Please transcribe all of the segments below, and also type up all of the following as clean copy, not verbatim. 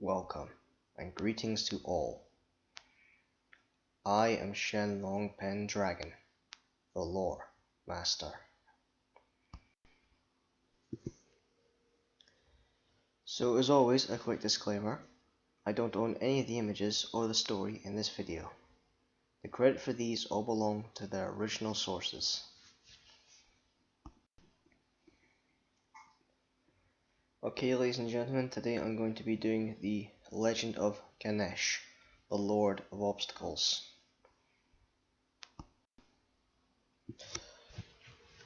welcome, and greetings to all. I am Shen Longpen Dragon, the Lore Master. So as always, a quick disclaimer, I don't own any of the images or the story in this video. The credit for these all belong to their original sources. Okay, ladies and gentlemen, today I'm going to be doing the Legend of Ganesh, the Lord of Obstacles.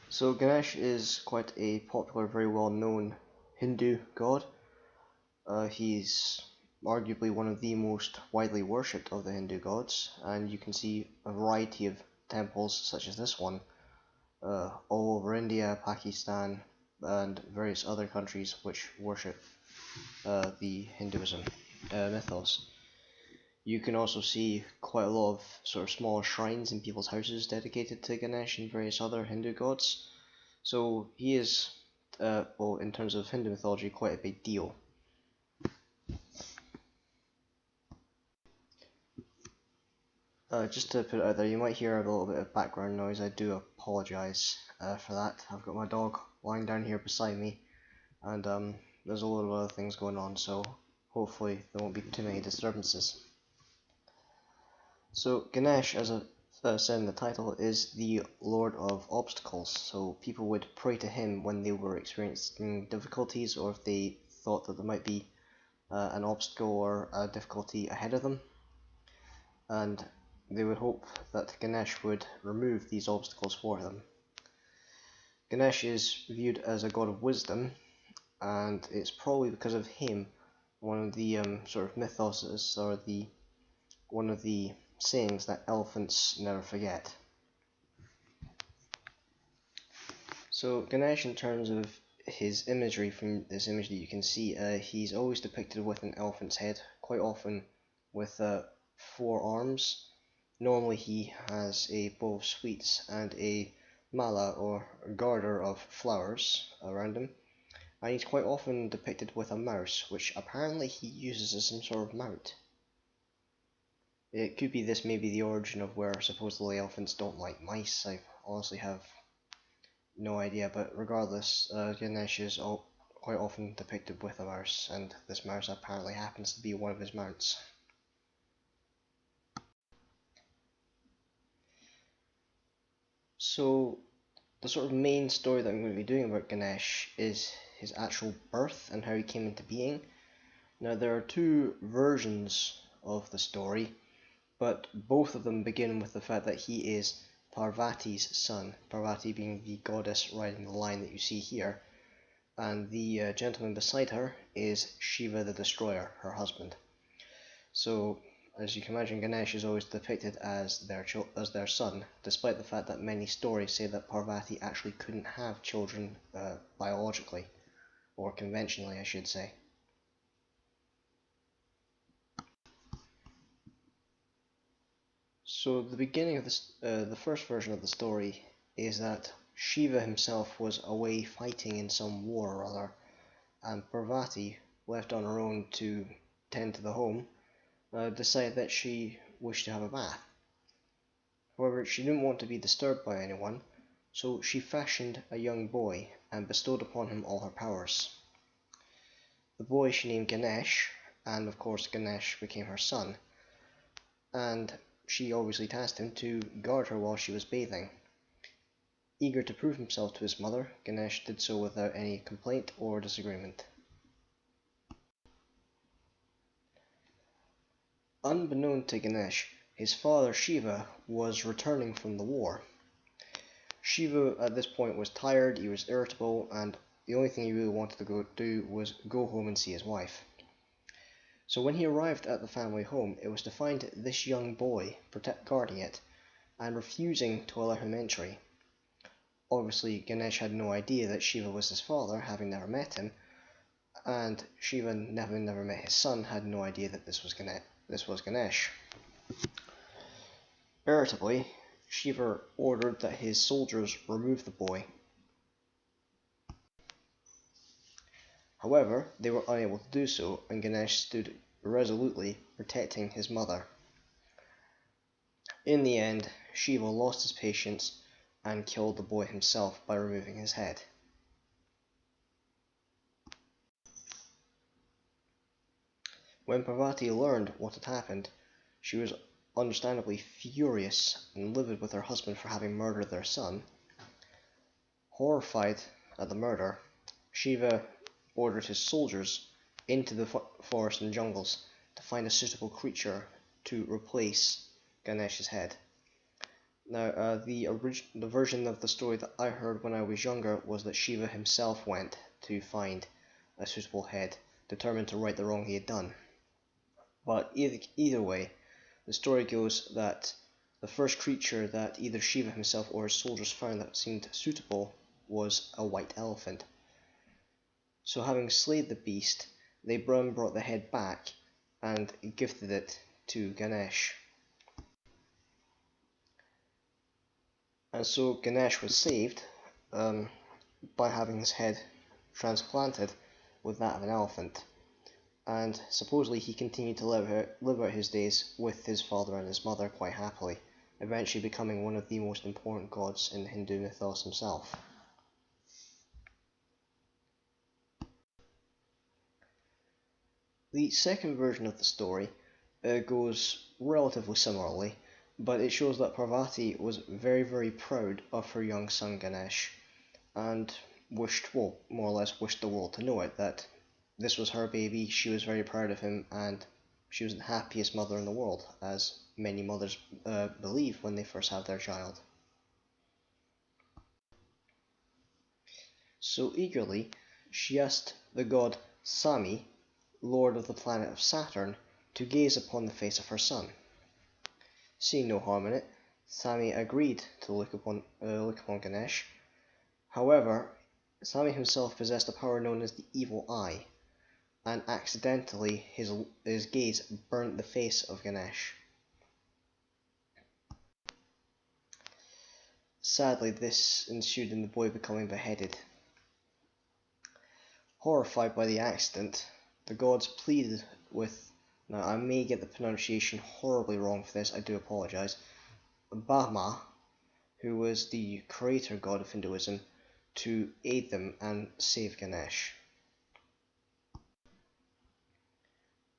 So Ganesh is quite a popular, very well known Hindu god. He's arguably one of the most widely worshipped of the Hindu gods, and you can see a variety of temples such as this one all over India, Pakistan, and various other countries which worship the Hinduism mythos. You can also see quite a lot of sort of small shrines in people's houses dedicated to Ganesh and various other Hindu gods. So he is, well, in terms of Hindu mythology, quite a big deal. Just to put it out there, you might hear a little bit of background noise. I do apologise for that. I've got my dog lying down here beside me, and there's a lot of other things going on, so hopefully there won't be too many disturbances. So Ganesh, as I said in the title, is the Lord of Obstacles, so people would pray to him when they were experiencing difficulties, or if they thought that there might be an obstacle or a difficulty ahead of them, and they would hope that Ganesh would remove these obstacles for them. Ganesh is viewed as a god of wisdom, and it's probably because of him one of the sort of mythoses, or one of the sayings that elephants never forget. So Ganesh, in terms of his imagery, from this image that you can see, he's always depicted with an elephant's head, quite often with 4 arms. Normally he has a bowl of sweets and a mala, or garter of flowers, around him, and he's quite often depicted with a mouse, which apparently he uses as some sort of mount. It could be this may be the origin of where supposedly elephants don't like mice. I honestly have no idea, but regardless, Ganesh is quite often depicted with a mouse, and this mouse apparently happens to be one of his mounts. So the sort of main story that I'm going to be doing about Ganesh is his actual birth and how he came into being. Now there are 2 versions of the story, but both of them begin with the fact that he is Parvati's son, Parvati being the goddess riding the lion that you see here, and the gentleman beside her is Shiva the Destroyer, her husband. So as you can imagine, Ganesh is always depicted as their son, despite the fact that many stories say that Parvati actually couldn't have children biologically, or conventionally I should say. So the beginning of this, the first version of the story is that Shiva himself was away fighting in some war or other, and Parvati, left on her own to tend to the home, decided that she wished to have a bath. However, she didn't want to be disturbed by anyone, so she fashioned a young boy and bestowed upon him all her powers. The boy she named Ganesh, and of course Ganesh became her son, and she obviously tasked him to guard her while she was bathing. Eager to prove himself to his mother, Ganesh did so without any complaint or disagreement. Unbeknown to Ganesh, his father Shiva was returning from the war. Shiva at this point was tired, he was irritable, and the only thing he really wanted to do was go home and see his wife. So when he arrived at the family home, it was to find this young boy guarding it and refusing to allow him entry. Obviously Ganesh had no idea that Shiva was his father, having never met him, and Shiva, having never met his son, had no idea that this was Ganesh. Irritably, Shiva ordered that his soldiers remove the boy. However, they were unable to do so, and Ganesh stood resolutely protecting his mother. In the end, Shiva lost his patience and killed the boy himself by removing his head. When Parvati learned what had happened, she was understandably furious and livid with her husband for having murdered their son. Horrified at the murder, Shiva ordered his soldiers into the forest and jungles to find a suitable creature to replace Ganesh's head. Now, the version of the story that I heard when I was younger was that Shiva himself went to find a suitable head, determined to right the wrong he had done. But either way, the story goes that the first creature that either Shiva himself or his soldiers found that seemed suitable was a white elephant. So having slayed the beast, they brought the head back and gifted it to Ganesh. And so Ganesh was saved by having his head transplanted with that of an elephant. And supposedly he continued to live out his days with his father and his mother quite happily, eventually becoming one of the most important gods in Hindu mythos himself. The second version of the story goes relatively similarly, but it shows that Parvati was very, very proud of her young son Ganesh, and wished, well, more or less wished the world to know it, that this was her baby, she was very proud of him, and she was the happiest mother in the world, as many mothers believe when they first have their child. So eagerly, she asked the god Sami, lord of the planet of Saturn, to gaze upon the face of her son. Seeing no harm in it, Sami agreed to look upon Ganesh. However, Sami himself possessed a power known as the Evil Eye, and accidentally his gaze burnt the face of Ganesh. Sadly, this ensued in the boy becoming beheaded. Horrified by the accident, the gods pleaded with, now I may get the pronunciation horribly wrong for this, I do apologise, Brahma, who was the creator god of Hinduism, to aid them and save Ganesh.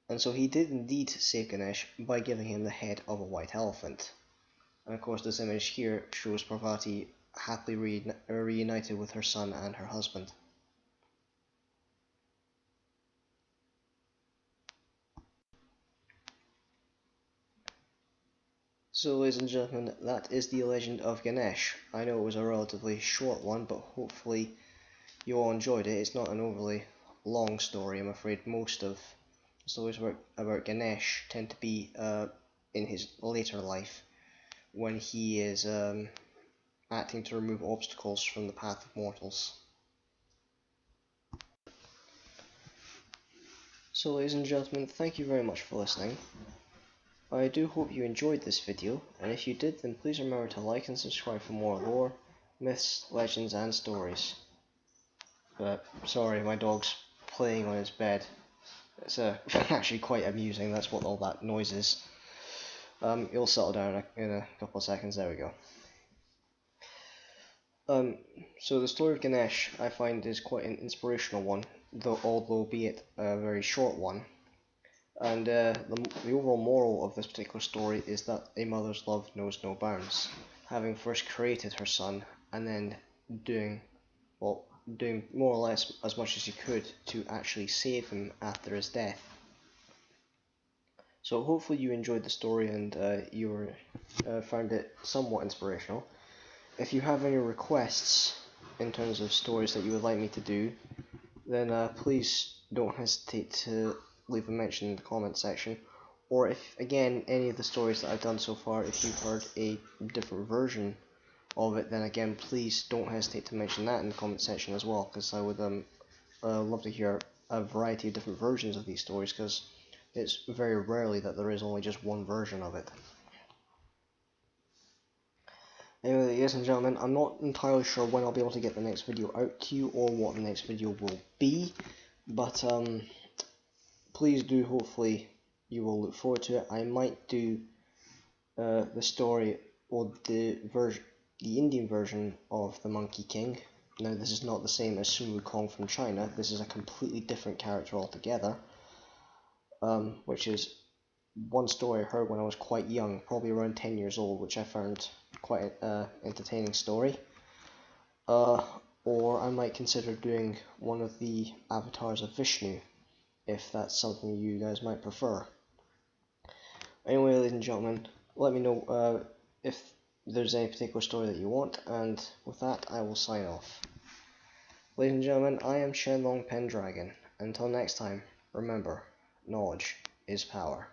And so he did indeed save Ganesh by giving him the head of a white elephant. And of course this image here shows Parvati happily reunited with her son and her husband. So ladies and gentlemen, that is the legend of Ganesh. I know it was a relatively short one, but hopefully you all enjoyed it. It's not an overly long story, I'm afraid. Most of the stories about Ganesh tend to be in his later life, when he is acting to remove obstacles from the path of mortals. So ladies and gentlemen, thank you very much for listening. I do hope you enjoyed this video, and if you did, then please remember to like and subscribe for more lore, myths, legends and stories. Sorry, my dog's playing on his bed. It's actually quite amusing, that's what all that noise is. It'll settle down in a couple of seconds, there we go. So the story of Ganesh I find is quite an inspirational one, although be it a very short one. And the overall moral of this particular story is that a mother's love knows no bounds. Having first created her son, and then doing more or less as much as she could to actually save him after his death. So hopefully you enjoyed the story and you found it somewhat inspirational. If you have any requests in terms of stories that you would like me to do, then please don't hesitate to leave a mention in the comment section. Or if, again, any of the stories that I've done so far, if you've heard a different version of it, then again, please don't hesitate to mention that in the comment section as well, because I would love to hear a variety of different versions of these stories, because it's very rarely that there is only just one version of it. Anyway, ladies and gentlemen, I'm not entirely sure when I'll be able to get the next video out to you, or what the next video will be, but please do hopefully you will look forward to it. I might do the story or the Indian version of the Monkey King. Now, this is not the same as Sun Wukong from China. This is a completely different character altogether, which is one story I heard when I was quite young, probably around 10 years old, which I found quite an entertaining story. Or I might consider doing one of the avatars of Vishnu, if that's something you guys might prefer. Anyway, ladies and gentlemen, let me know if there's any particular story that you want, and with that, I will sign off. Ladies and gentlemen, I am Shenlong Pendragon. Until next time, remember, knowledge is power.